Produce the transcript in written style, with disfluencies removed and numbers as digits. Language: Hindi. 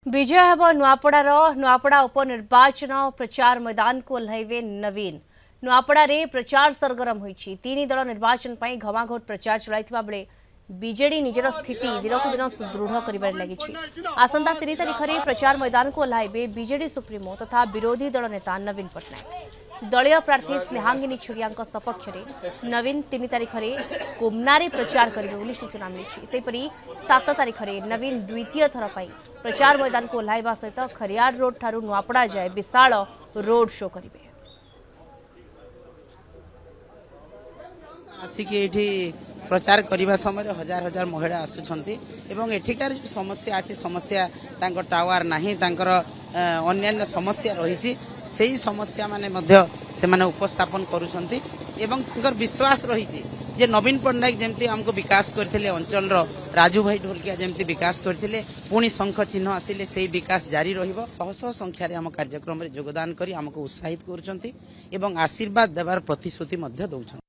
विजय हेब नुआपड़ार नुआपड़ा उपनिर्वाचन प्रचार मैदान को ओह्लैबे नवीन। नुआपड़ारे प्रचार सरगरम होइछि। तीन दल निर्वाचन पर घमाघोट प्रचार चलाइथिबा बेले बीजेडी निजर स्थिति दिनक दिन सुदृढ़ करिबार लागिछि। आसंता 3 तारिख में प्रचार मैदान को ओह्लैबे बीजेडी सुप्रीमो तथा विरोधी दल नेता नवीन पट्टनायक। दलीय प्रार्थी स्नेहांगिनी छुरिया सपक्ष में नवीन 3 तारिख में कोमनारे प्रचार करेंगे सूचना मिली। सेपरी 7 तारिख में नवीन द्वितीय थर पर प्रचार मैदान को ओह्लैबा सहित खरियार रोड ठारू नुआपड़ा जाए विशाल रोड शो करेंगे। आसिक प्रचार करने समय हजार हजार महिला आसुंच एठिकार समस्या अच्छी समस्या टावर नहीं अन्य समस्या रही से समस्या माने से माने उपस्थापन कर विश्वास रही जे नवीन पट्टनायक जमती हमको विकास करते अंचल राजू भाई ढोलकिया जमती विकास करते पुणी शंख चिन्ह आसिले से विकास जारी रह संख्यार आम कार्यक्रम में योगदान कर आमको उत्साहित कर आशीर्वाद देवार प्रतिश्रुति दौरान।